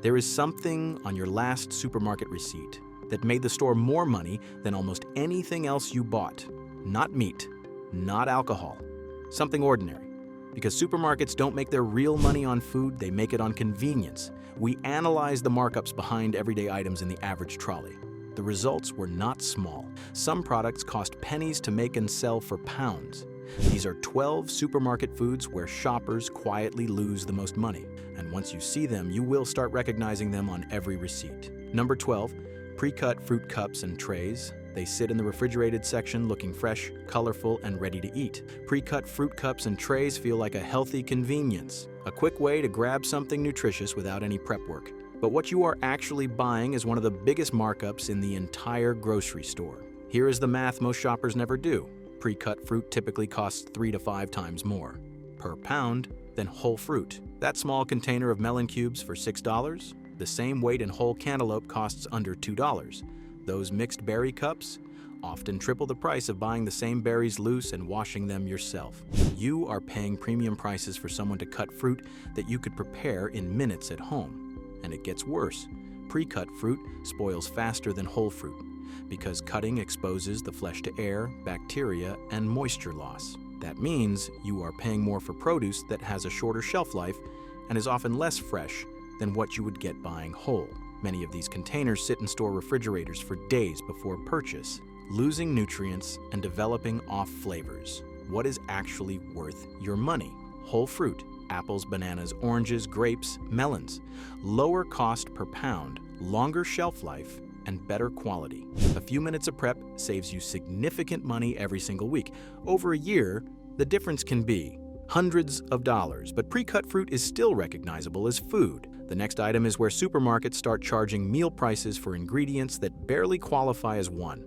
There is something on your last supermarket receipt that made the store more money than almost anything else you bought. Not meat, not alcohol, something ordinary. Because supermarkets don't make their real money on food, they make it on convenience. We analyzed the markups behind everyday items in the average trolley. The results were not small. Some products cost pennies to make and sell for pounds. These are 12 supermarket foods where shoppers quietly lose the most money. And once you see them, you will start recognizing them on every receipt. Number 12, pre-cut fruit cups and trays. They sit in the refrigerated section looking fresh, colorful, and ready to eat. Pre-cut fruit cups and trays feel like a healthy convenience, a quick way to grab something nutritious without any prep work. But what you are actually buying is one of the biggest markups in the entire grocery store. Here is the math most shoppers never do. Pre-cut fruit typically costs 3 to 5 times more per pound than whole fruit. That small container of melon cubes for $6, the same weight in whole cantaloupe costs under $2. Those mixed berry cups often triple the price of buying the same berries loose and washing them yourself. You are paying premium prices for someone to cut fruit that you could prepare in minutes at home. And it gets worse. Pre-cut fruit spoils faster than whole fruit because cutting exposes the flesh to air, bacteria, and moisture loss. That means you are paying more for produce that has a shorter shelf life and is often less fresh than what you would get buying whole. Many of these containers sit in store refrigerators for days before purchase, losing nutrients and developing off flavors. What is actually worth your money? Whole fruit. Apples, bananas, oranges, grapes, melons. Lower cost per pound, longer shelf life, and better quality. A few minutes of prep saves you significant money every single week. Over a year, the difference can be hundreds of dollars, but pre-cut fruit is still recognizable as food. The next item is where supermarkets start charging meal prices for ingredients that barely qualify as one.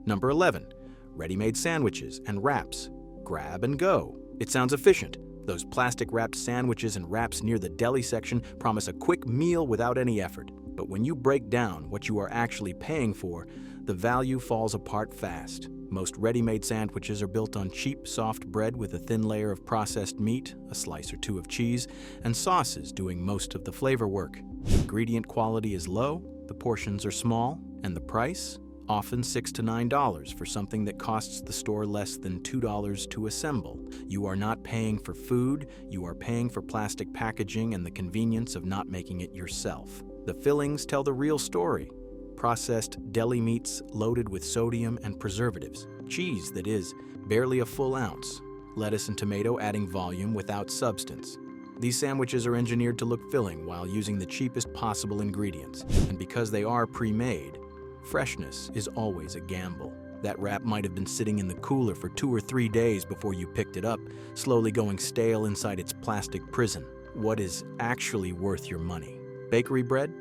Number 11, ready-made sandwiches and wraps. Grab and go. It sounds efficient. Those plastic-wrapped sandwiches and wraps near the deli section promise a quick meal without any effort. But when you break down what you are actually paying for, the value falls apart fast. Most ready-made sandwiches are built on cheap, soft bread with a thin layer of processed meat, a slice or two of cheese, and sauces doing most of the flavor work. Ingredient quality is low, the portions are small, and the price? Often $6 to $9 for something that costs the store less than $2 to assemble. You are not paying for food, you are paying for plastic packaging and the convenience of not making it yourself. The fillings tell the real story. Processed deli meats loaded with sodium and preservatives. Cheese that is barely a full ounce. Lettuce and tomato adding volume without substance. These sandwiches are engineered to look filling while using the cheapest possible ingredients. And because they are pre-made, freshness is always a gamble. That wrap might have been sitting in the cooler for 2 or 3 days before you picked it up, slowly going stale inside its plastic prison. What is actually worth your money? Bakery bread,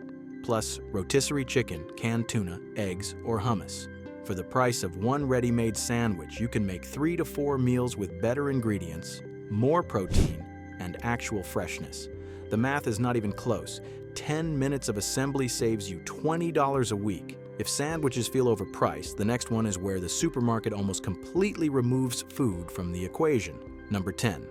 plus rotisserie chicken, canned tuna, eggs, or hummus. For the price of one ready-made sandwich, you can make 3 to 4 meals with better ingredients, more protein, and actual freshness. The math is not even close. 10 minutes of assembly saves you $20 a week. If sandwiches feel overpriced, the next one is where the supermarket almost completely removes food from the equation. Number 10,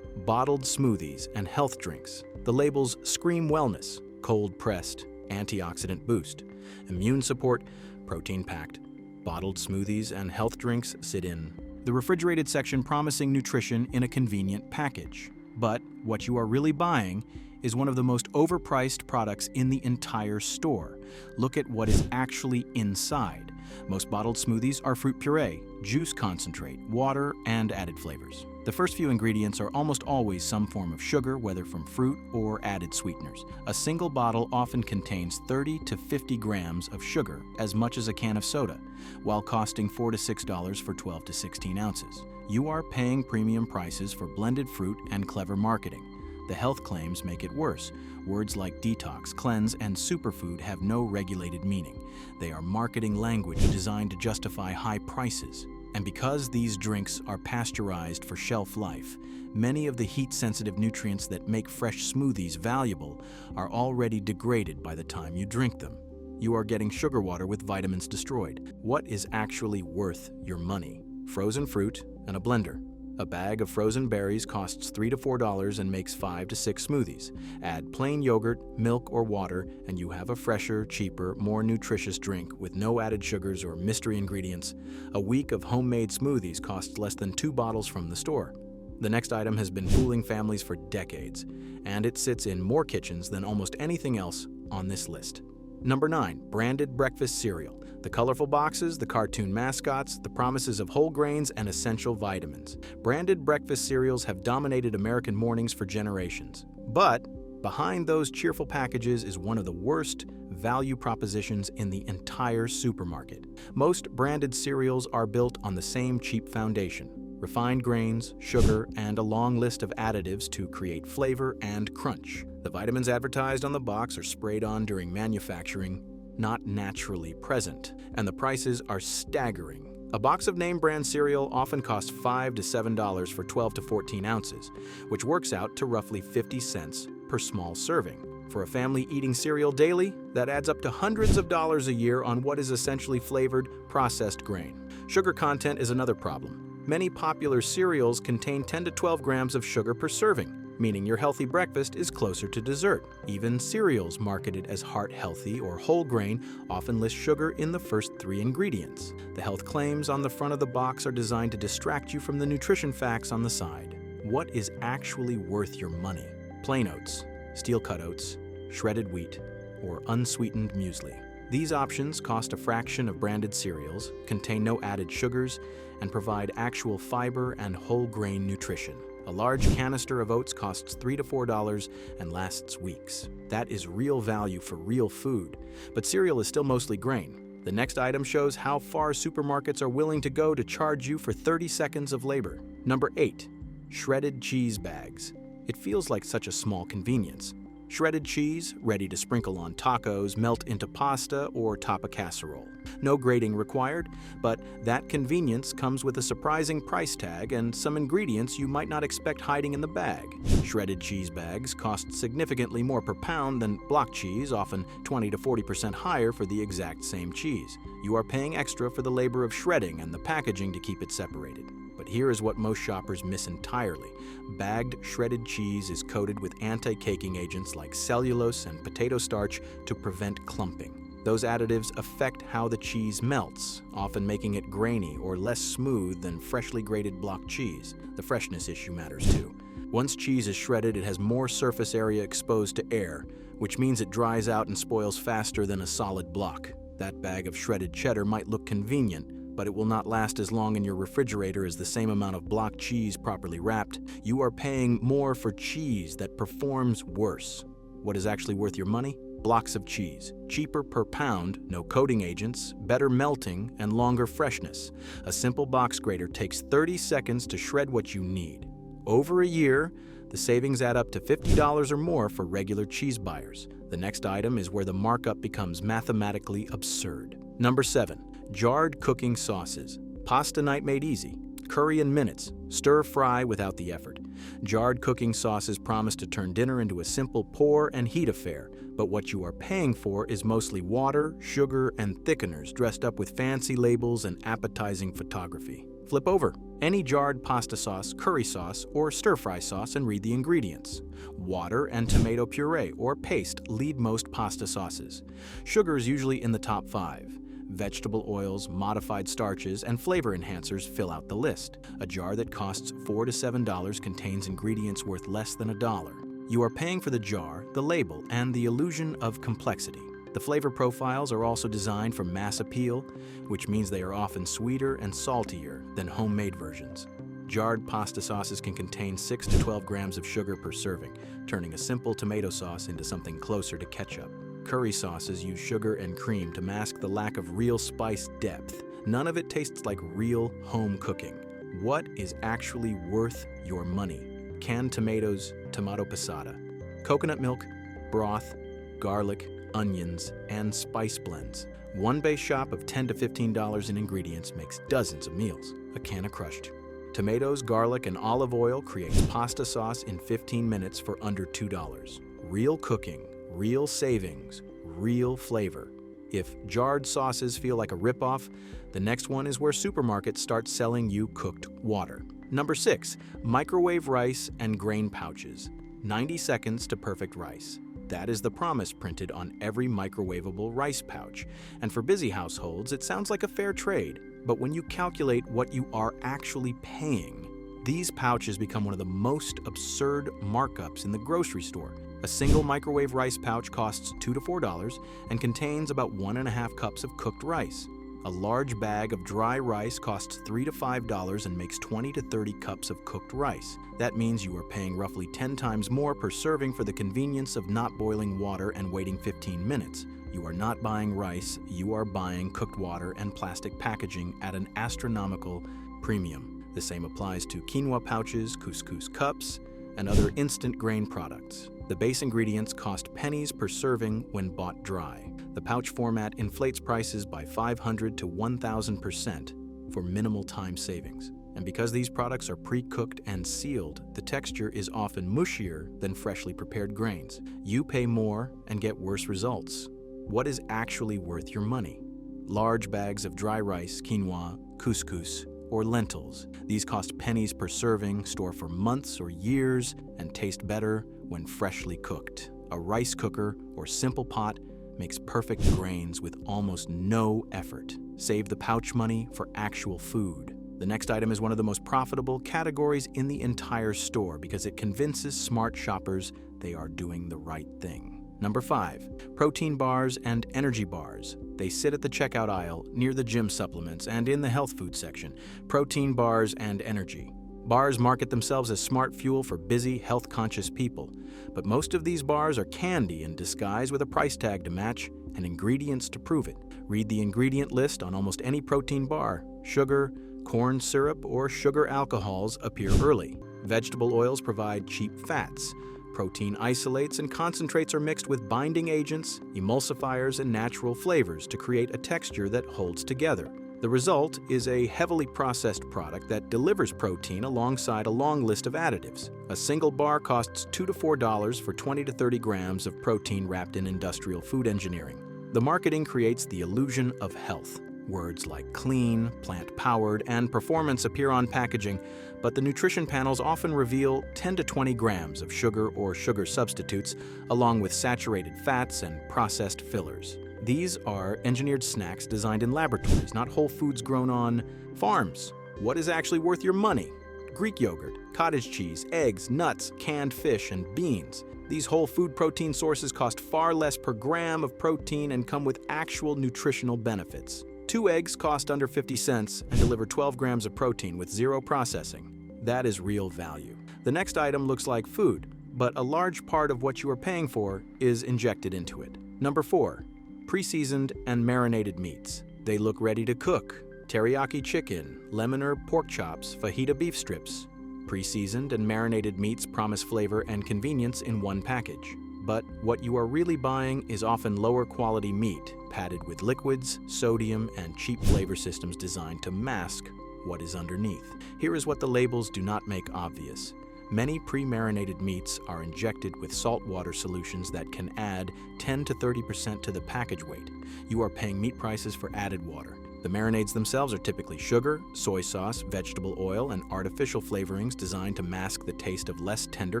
bottled smoothies and health drinks. The labels scream wellness, cold-pressed, antioxidant boost, immune support, protein-packed. Bottled smoothies and health drinks sit in the refrigerated section promising nutrition in a convenient package. But what you are really buying is one of the most overpriced products in the entire store. Look at what is actually inside. Most bottled smoothies are fruit puree, juice concentrate, water, and added flavors. The first few ingredients are almost always some form of sugar, whether from fruit or added sweeteners. A single bottle often contains 30 to 50 grams of sugar, as much as a can of soda, while costing $4 to $6 for 12 to 16 ounces. You are paying premium prices for blended fruit and clever marketing. The health claims make it worse. Words like detox, cleanse, and superfood have no regulated meaning. They are marketing language designed to justify high prices. And because these drinks are pasteurized for shelf life, many of the heat-sensitive nutrients that make fresh smoothies valuable are already degraded by the time you drink them. You are getting sugar water with vitamins destroyed. What is actually worth your money? Frozen fruit and a blender. A bag of frozen berries costs $3 to $4 and makes 5 to 6 smoothies. Add plain yogurt, milk, or water, and you have a fresher, cheaper, more nutritious drink with no added sugars or mystery ingredients. A week of homemade smoothies costs less than 2 bottles from the store. The next item has been fooling families for decades, and it sits in more kitchens than almost anything else on this list. Number 9. Branded breakfast cereal. The colorful boxes, the cartoon mascots, the promises of whole grains and essential vitamins. Branded breakfast cereals have dominated American mornings for generations. But behind those cheerful packages is one of the worst value propositions in the entire supermarket. Most branded cereals are built on the same cheap foundation: refined grains, sugar, and a long list of additives to create flavor and crunch. The vitamins advertised on the box are sprayed on during manufacturing, not naturally present, and the prices are staggering. A box of name brand cereal often costs $5 to $7 for 12 to 14 ounces, which works out to roughly 50 cents per small serving. For a family eating cereal daily, that adds up to hundreds of dollars a year on what is essentially flavored, processed grain. Sugar content is another problem. Many popular cereals contain 10 to 12 grams of sugar per serving, meaning your healthy breakfast is closer to dessert. Even cereals marketed as heart-healthy or whole grain often list sugar in the first 3 ingredients. The health claims on the front of the box are designed to distract you from the nutrition facts on the side. What is actually worth your money? Plain oats, steel-cut oats, shredded wheat, or unsweetened muesli. These options cost a fraction of branded cereals, contain no added sugars, and provide actual fiber and whole grain nutrition. A large canister of oats costs $3 to $4 and lasts weeks. That is real value for real food, but cereal is still mostly grain. The next item shows how far supermarkets are willing to go to charge you for 30 seconds of labor. Number 8. Shredded cheese bags. It feels like such a small convenience. Shredded cheese, ready to sprinkle on tacos, melt into pasta, or top a casserole. No grating required, but that convenience comes with a surprising price tag and some ingredients you might not expect hiding in the bag. Shredded cheese bags cost significantly more per pound than block cheese, often 20 to 40% higher for the exact same cheese. You are paying extra for the labor of shredding and the packaging to keep it separated. But here is what most shoppers miss entirely. Bagged shredded cheese is coated with anti-caking agents like cellulose and potato starch to prevent clumping. Those additives affect how the cheese melts, often making it grainy or less smooth than freshly grated block cheese. The freshness issue matters too. Once cheese is shredded, it has more surface area exposed to air, which means it dries out and spoils faster than a solid block. That bag of shredded cheddar might look convenient, but it will not last as long in your refrigerator as the same amount of block cheese properly wrapped. You are paying more for cheese that performs worse. What is actually worth your money? Blocks of cheese. Cheaper per pound, no coating agents, better melting, and longer freshness. A simple box grater takes 30 seconds to shred what you need. Over a year, the savings add up to $50 or more for regular cheese buyers. The next item is where the markup becomes mathematically absurd. Number 7. Jarred cooking sauces. Pasta night made easy. Curry in minutes. Stir fry without the effort. Jarred cooking sauces promise to turn dinner into a simple pour and heat affair, but what you are paying for is mostly water, sugar, and thickeners dressed up with fancy labels and appetizing photography. Flip over any jarred pasta sauce, curry sauce, or stir-fry sauce and read the ingredients. Water and tomato puree or paste lead most pasta sauces. Sugar is usually in the top 5. Vegetable oils, modified starches, and flavor enhancers fill out the list. A jar that costs $4 to $7 contains ingredients worth less than $1. You are paying for the jar, the label, and the illusion of complexity. The flavor profiles are also designed for mass appeal, which means they are often sweeter and saltier than homemade versions. Jarred pasta sauces can contain 6 to 12 grams of sugar per serving, turning a simple tomato sauce into something closer to ketchup. Curry sauces use sugar and cream to mask the lack of real spice depth. None of it tastes like real home cooking. What is actually worth your money? Canned tomatoes, tomato passata, coconut milk, broth, garlic, onions, and spice blends. One base shop of $10 to $15 in ingredients makes dozens of meals. A can of crushed tomatoes, garlic, and olive oil creates pasta sauce in 15 minutes for under $2. Real cooking, real savings, real flavor. If jarred sauces feel like a ripoff, the next one is where supermarkets start selling you cooked water. Number 6. Microwave rice and grain pouches. 90 seconds to perfect rice. That is the promise printed on every microwavable rice pouch. And for busy households, it sounds like a fair trade. But when you calculate what you are actually paying, these pouches become one of the most absurd markups in the grocery store. A single microwave rice pouch costs $2 to $4 and contains about 1.5 cups of cooked rice. A large bag of dry rice costs $3 to $5 and makes 20 to 30 cups of cooked rice. That means you are paying roughly 10 times more per serving for the convenience of not boiling water and waiting 15 minutes. You are not buying rice, you are buying cooked water and plastic packaging at an astronomical premium. The same applies to quinoa pouches, couscous cups, and other instant grain products. The base ingredients cost pennies per serving when bought dry. The pouch format inflates prices by 500 to 1,000% for minimal time savings. And because these products are pre-cooked and sealed, the texture is often mushier than freshly prepared grains. You pay more and get worse results. What is actually worth your money? Large bags of dry rice, quinoa, couscous, or lentils. These cost pennies per serving, store for months or years, and taste better when freshly cooked. A rice cooker or simple pot makes perfect grains with almost no effort. Save the pouch money for actual food. The next item is one of the most profitable categories in the entire store because it convinces smart shoppers they are doing the right thing. Number 5. Protein bars and energy bars. They sit at the checkout aisle, near the gym supplements, and in the health food section. Protein bars and energy. Bars market themselves as smart fuel for busy, health-conscious people. But most of these bars are candy in disguise with a price tag to match and ingredients to prove it. Read the ingredient list on almost any protein bar. Sugar, corn syrup, or sugar alcohols appear early. Vegetable oils provide cheap fats. Protein isolates and concentrates are mixed with binding agents, emulsifiers, and natural flavors to create a texture that holds together. The result is a heavily processed product that delivers protein alongside a long list of additives. A single bar costs $2 to $4 for 20 to 30 grams of protein wrapped in industrial food engineering. The marketing creates the illusion of health. Words like clean, plant-powered, and performance appear on packaging, but the nutrition panels often reveal 10 to 20 grams of sugar or sugar substitutes, along with saturated fats and processed fillers. These are engineered snacks designed in laboratories, not whole foods grown on farms. What is actually worth your money? Greek yogurt, cottage cheese, eggs, nuts, canned fish, and beans. These whole food protein sources cost far less per gram of protein and come with actual nutritional benefits. 2 eggs cost under 50 cents and deliver 12 grams of protein with zero processing. That is real value. The next item looks like food, but a large part of what you are paying for is injected into it. Number 4. Pre-seasoned and marinated meats. They look ready to cook. Teriyaki chicken, lemon herb pork chops, fajita beef strips. Pre-seasoned and marinated meats promise flavor and convenience in one package. But what you are really buying is often lower quality meat, padded with liquids, sodium, and cheap flavor systems designed to mask what is underneath. Here is what the labels do not make obvious. Many pre-marinated meats are injected with saltwater solutions that can add 10 to 30% to the package weight. You are paying meat prices for added water. The marinades themselves are typically sugar, soy sauce, vegetable oil, and artificial flavorings designed to mask the taste of less tender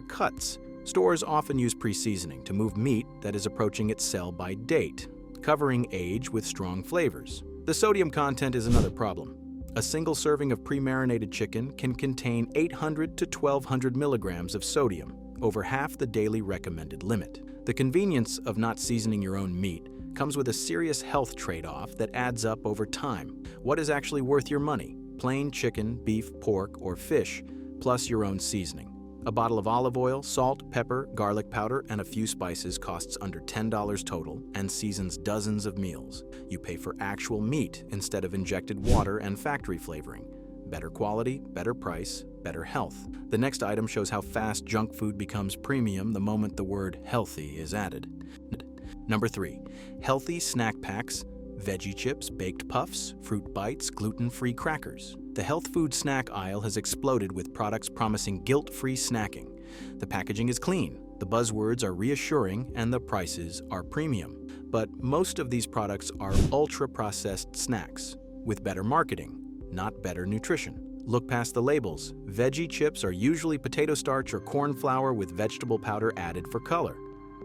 cuts. Stores often use pre-seasoning to move meat that is approaching its sell-by date, covering age with strong flavors. The sodium content is another problem. A single serving of pre-marinated chicken can contain 800 to 1,200 milligrams of sodium, over half the daily recommended limit. The convenience of not seasoning your own meat comes with a serious health trade-off that adds up over time. What is actually worth your money? Plain chicken, beef, pork, or fish, plus your own seasoning. A bottle of olive oil, salt, pepper, garlic powder, and a few spices costs under $10 total and seasons dozens of meals. You pay for actual meat instead of injected water and factory flavoring. Better quality, better price, better health. The next item shows how fast junk food becomes premium the moment the word healthy is added. Number 3. Healthy snack packs, veggie chips, baked puffs, fruit bites, gluten-free crackers. The health food snack aisle has exploded with products promising guilt-free snacking. The packaging is clean, the buzzwords are reassuring, and the prices are premium. But most of these products are ultra-processed snacks with better marketing, not better nutrition. Look past the labels. Veggie chips are usually potato starch or corn flour with vegetable powder added for color.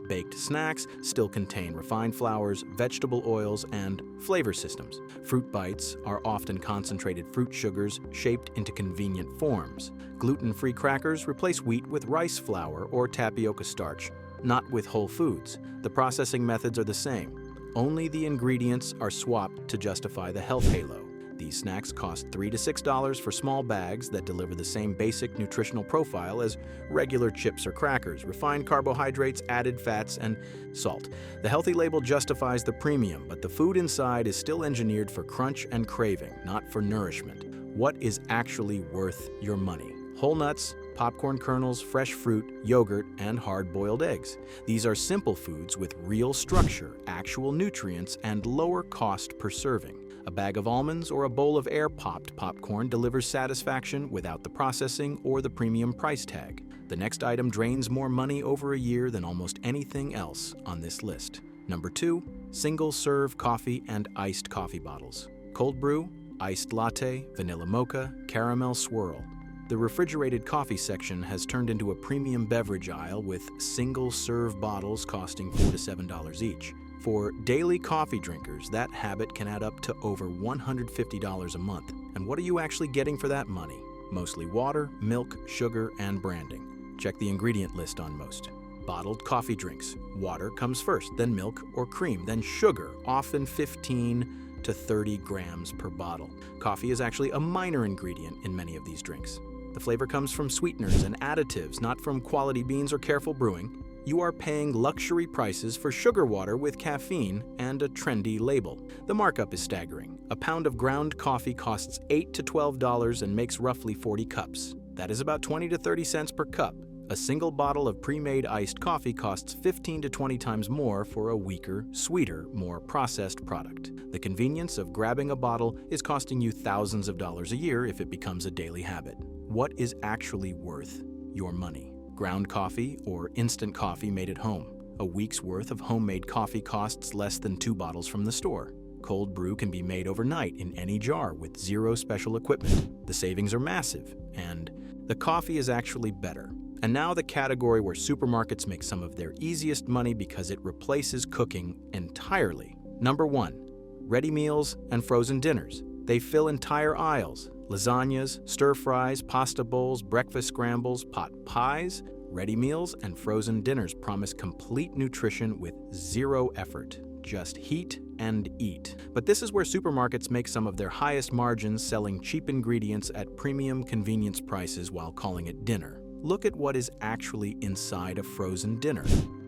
Baked snacks still contain refined flours, vegetable oils, and flavor systems. Fruit bites are often concentrated fruit sugars shaped into convenient forms. Gluten-free crackers replace wheat with rice flour or tapioca starch, not with whole foods. The processing methods are the same. Only the ingredients are swapped to justify the health halo. These snacks cost $3 to $6 for small bags that deliver the same basic nutritional profile as regular chips or crackers, refined carbohydrates, added fats, and salt. The healthy label justifies the premium, but the food inside is still engineered for crunch and craving, not for nourishment. What is actually worth your money? Whole nuts, popcorn kernels, fresh fruit, yogurt, and hard-boiled eggs. These are simple foods with real structure, actual nutrients, and lower cost per serving. A bag of almonds or a bowl of air-popped popcorn delivers satisfaction without the processing or the premium price tag. The next item drains more money over a year than almost anything else on this list. Number 2, single-serve coffee and iced coffee bottles. Cold brew, iced latte, vanilla mocha, caramel swirl. The refrigerated coffee section has turned into a premium beverage aisle with single-serve bottles costing $4 to $7 each. For daily coffee drinkers, that habit can add up to over $150 a month. And what are you actually getting for that money? Mostly water, milk, sugar, and branding. Check the ingredient list on most. Bottled coffee drinks. Water comes first, then milk or cream, then sugar, often 15 to 30 grams per bottle. Coffee is actually a minor ingredient in many of these drinks. The flavor comes from sweeteners and additives, not from quality beans or careful brewing. You are paying luxury prices for sugar water with caffeine and a trendy label. The markup is staggering. A pound of ground coffee costs $8 to $12 and makes roughly 40 cups. That is about 20 to 30 cents per cup. A single bottle of pre-made iced coffee costs 15 to 20 times more for a weaker, sweeter, more processed product. The convenience of grabbing a bottle is costing you thousands of dollars a year if it becomes a daily habit. What is actually worth your money? Ground coffee or instant coffee made at home. A week's worth of homemade coffee costs less than 2 bottles from the store. Cold brew can be made overnight in any jar with zero special equipment. The savings are massive, and the coffee is actually better. And now the category where supermarkets make some of their easiest money because it replaces cooking entirely. Number 1, ready meals and frozen dinners. They fill entire aisles. Lasagnas, stir-fries, pasta bowls, breakfast scrambles, pot pies, ready meals, and frozen dinners promise complete nutrition with zero effort. Just heat and eat. But this is where supermarkets make some of their highest margins selling cheap ingredients at premium convenience prices while calling it dinner. Look at what is actually inside a frozen dinner.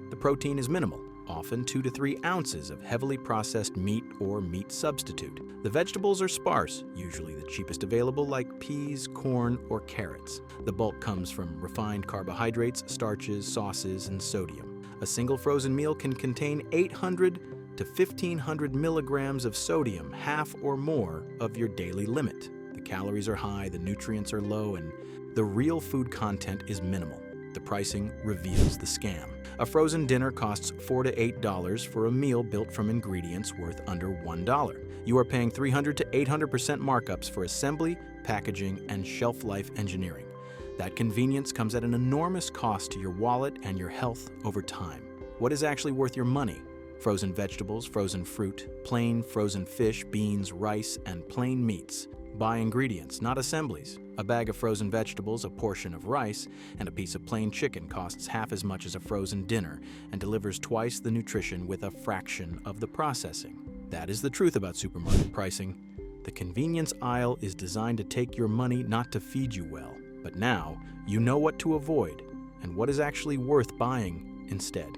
The protein is minimal, often 2 to 3 ounces of heavily processed meat or meat substitute. The vegetables are sparse, usually the cheapest available like peas, corn, or carrots. The bulk comes from refined carbohydrates, starches, sauces, and sodium. A single frozen meal can contain 800 to 1,500 milligrams of sodium, half or more of your daily limit. The calories are high, the nutrients are low, and the real food content is minimal. The pricing reveals the scam. A frozen dinner costs $4 to $8 for a meal built from ingredients worth under $1. You are paying 300 to 800% markups for assembly, packaging, and shelf life engineering. That convenience comes at an enormous cost to your wallet and your health over time. What is actually worth your money? Frozen vegetables, frozen fruit, plain frozen fish, beans, rice, and plain meats. Buy ingredients, not assemblies. A bag of frozen vegetables, a portion of rice, and a piece of plain chicken costs half as much as a frozen dinner and delivers twice the nutrition with a fraction of the processing. That is the truth about supermarket pricing. The convenience aisle is designed to take your money, not to feed you well. But now, you know what to avoid and what is actually worth buying instead.